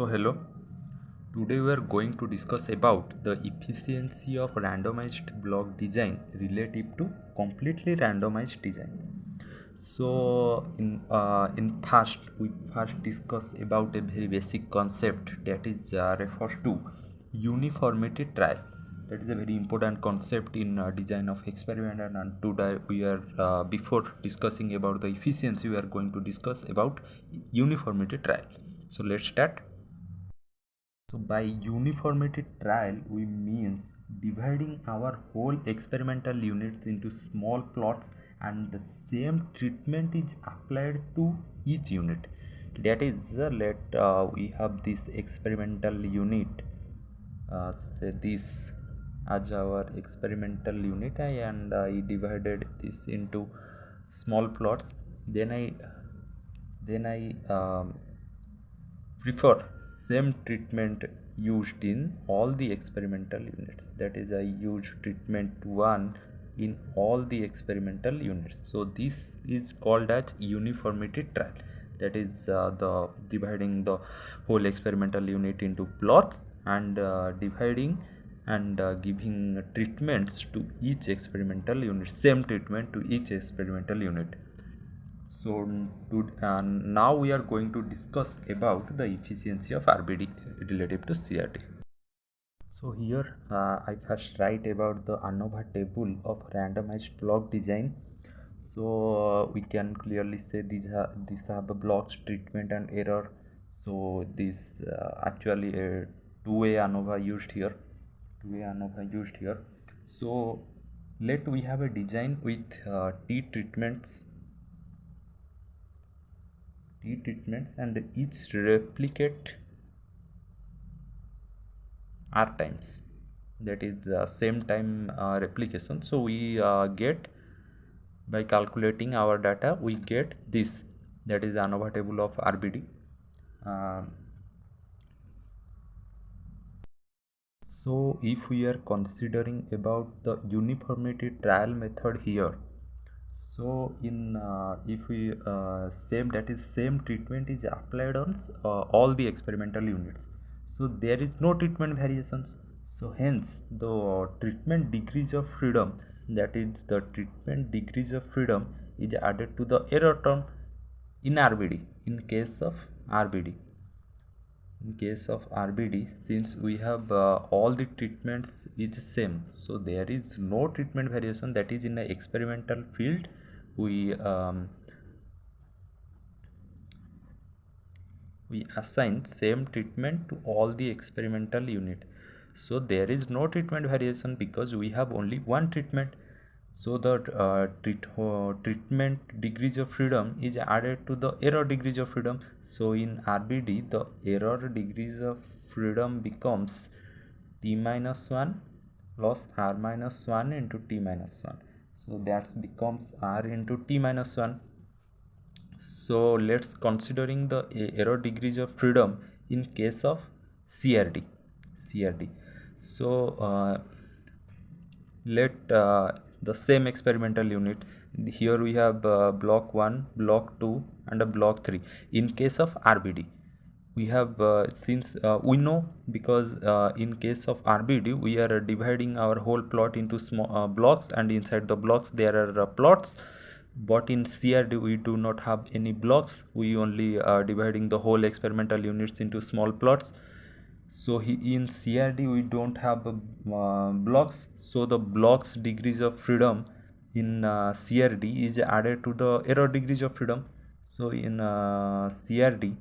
Hello. Today we are going to discuss about the efficiency of randomized block design relative to completely randomized design. In first we first discuss about a very basic concept that is refers to uniformity trial. That is a very important concept in design of experiment, and today we are before discussing about the efficiency, we are going to discuss about uniformity trial. So let's start. So by uniformity trial, we means dividing our whole experimental units into small plots, and the same treatment is applied to each unit. That is, we have this experimental unit, say this as our experimental unit, and I divided this into small plots. Then I prefer same treatment used in all the experimental units. That is, I use treatment 1 in all the experimental units. So this is called as uniformity trial. That is the dividing the whole experimental unit into plots, and dividing and giving treatments to each experimental unit, same treatment to each experimental unit. Now we are going to discuss about the efficiency of RBD relative to CRD. So here I first write about the ANOVA table of randomized block design. So we can clearly say these are the blocks, treatment and error. So this actually a two-way ANOVA used here. So we have a design with T treatments and each replicate R times. That is the same time replication. So we get, by calculating our data, we get this, that is ANOVA table of RBD. So if we are considering about the uniformity trial method here, so in if we same treatment is applied on all the experimental units, so there is no treatment variations. So hence the treatment degrees of freedom, that is the treatment degrees of freedom, is added to the error term in RBD. In case of RBD, since we have all the treatments is same, so there is no treatment variation. That is, in the experimental field we assign same treatment to all the experimental unit. So there is no treatment variation because we have only one treatment. So the treatment degrees of freedom is added to the error degrees of freedom. So in RBD, the error degrees of freedom becomes T minus 1 plus R minus 1 into T minus 1. So that becomes R into T minus 1. So let's considering the error degrees of freedom in case of CRD. So let the same experimental unit, here we have block 1, block 2 and a block 3. In case of RBD, we have since we know, because in case of RBD we are dividing our whole plot into small blocks, and inside the blocks there are plots. But in CRD we do not have any blocks, we only are dividing the whole experimental units into small plots. So in CRD we don't have blocks, so the blocks degrees of freedom in CRD is added to the error degrees of freedom. So in CRD,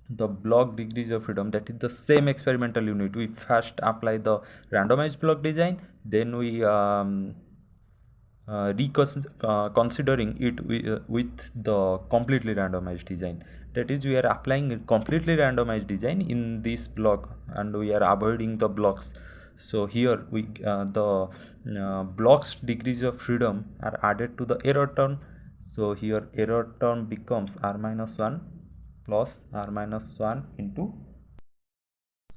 the block degrees of freedom, that is the same experimental unit, we first apply the randomized block design, then we considering it with the completely randomized design. That is, we are applying a completely randomized design in this block, and we are avoiding the blocks. So here we the blocks degrees of freedom are added to the error term. So here error term becomes R minus 1 plus R minus 1 into.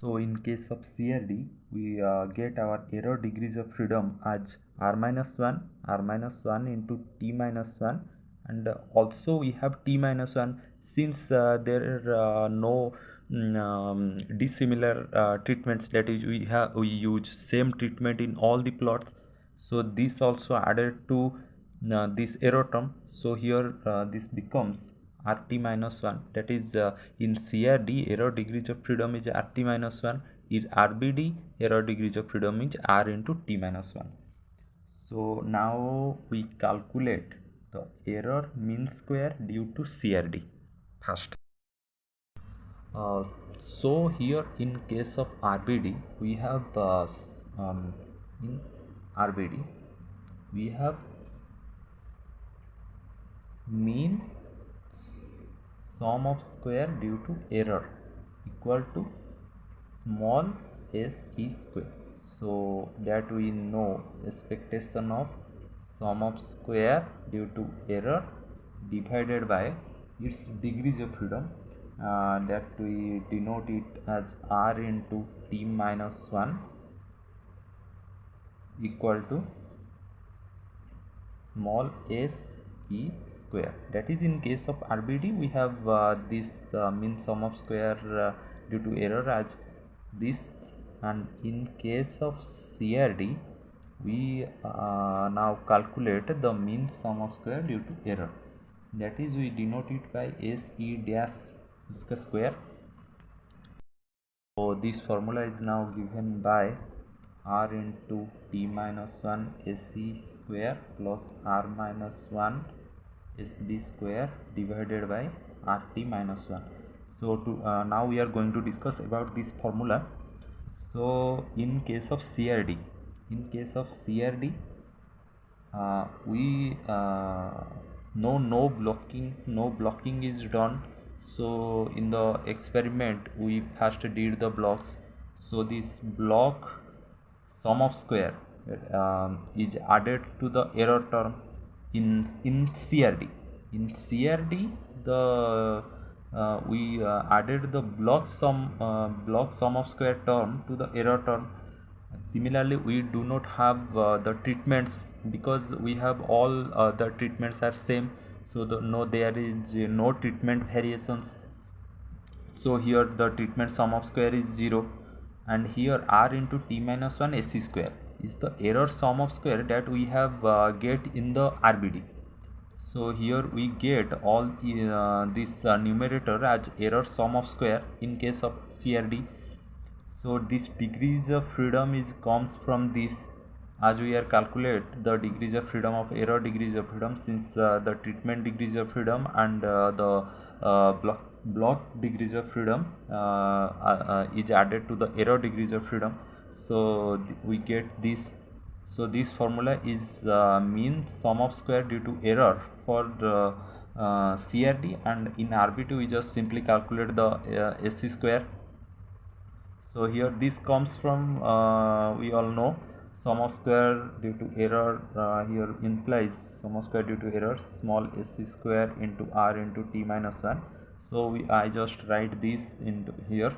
So in case of CRD, we get our error degrees of freedom as R minus 1 into T minus 1, and also we have T minus 1, since there are no dissimilar treatments, that is we use same treatment in all the plots. So this also added to this error term. So here this becomes rt minus 1, that is in CRD error degrees of freedom is rt minus 1, in RBD error degrees of freedom is r into t minus 1. So now we calculate the error mean square due to CRD first. So here in case of RBD we have in RBD we have mean sum of square due to error equal to small s e square. So that we know expectation of sum of square due to error divided by its degrees of freedom, that we denote it as r into t minus 1 equal to small s e square. That is in case of RBD we have this mean sum of square due to error as this, and in case of CRD we now calculate the mean sum of square due to error, that is we denote it by s e dash square. So this formula is now given by r into t minus 1 sc square plus r minus 1 sb square divided by rt minus 1. So now we are going to discuss about this formula. So in case of CRD, we no blocking is done. So in the experiment we first did the blocks. So this block sum of square is added to the error term in CRD. In CRD the we added the block sum of square term to the error term. Similarly we do not have the treatments, because we have all the treatments are same, so there is no treatment variations. So here the treatment sum of square is 0, and here r into t minus 1 sc square is the error sum of square that we have get in the RBD. So here we get all this numerator as error sum of square in case of CRD. So this degrees of freedom is comes from this, as we are calculate the degrees of freedom of error degrees of freedom, since the treatment degrees of freedom and the block degrees of freedom is added to the error degrees of freedom. So we get this. So this formula is mean sum of square due to error for the CRD, and in RBD we just simply calculate the SC square. So here this comes from we all know sum of square due to error here implies sum of square due to error small sc square into r into t minus 1. So I just write this into here.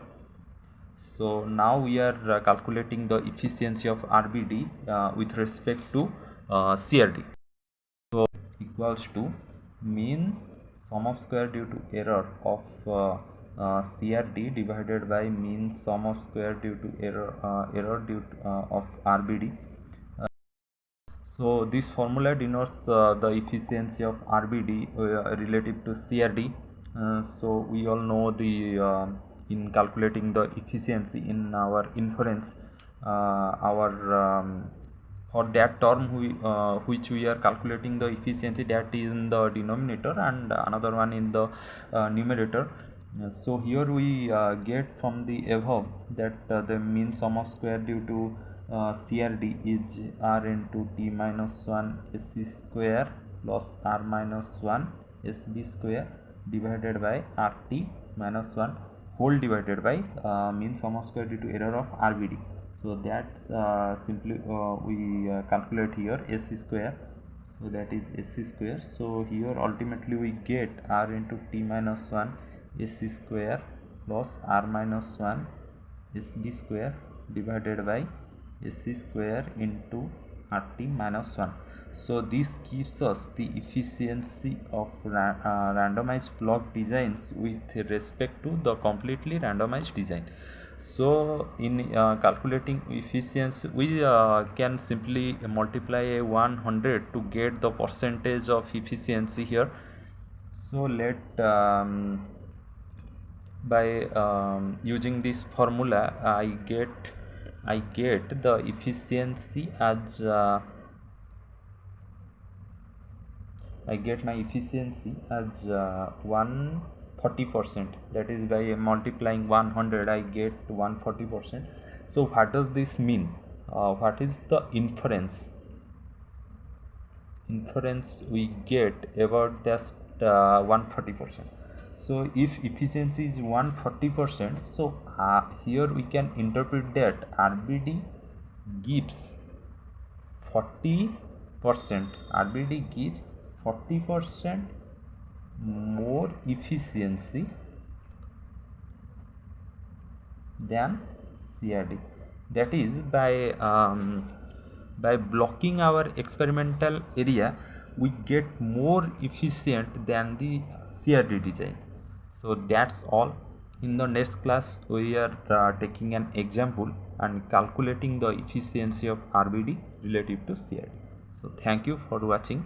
So now we are calculating the efficiency of RBD with respect to CRD. So equals to mean sum of square due to error of CRD divided by mean sum of square due to error due to, of RBD. So this formula denotes the efficiency of RBD relative to CRD. So we all know the in calculating the efficiency in our inference, for that term which we are calculating the efficiency, that is in the denominator and another one in the numerator. So here we get from the above that the mean sum of square due to CRD is r into t minus 1 sc square plus r minus 1 sb square divided by rt minus 1 whole divided by mean sum of square due to error of RBD. So that's simply we calculate here sc square. So that is sc square. So here ultimately we get r into t minus 1 sc square plus r minus 1 sb square divided by sc square into rt minus 1. So this gives us the efficiency of randomized block designs with respect to the completely randomized design. So in calculating efficiency, we can simply multiply 100 to get the percentage of efficiency here. So let by using this formula I get the efficiency as I get my efficiency as 140%. That is, by multiplying 100 I get 140%. So what does this mean? What is the inference we get about just 140%? So if efficiency is 140%, so here we can interpret that RBD gives 40%. RBD gives 40% more efficiency than CRD. That is, by blocking our experimental area, we get more efficient than the CRD design. So that's all. In the next class, we are taking an example and calculating the efficiency of RBD relative to CRD. So thank you for watching.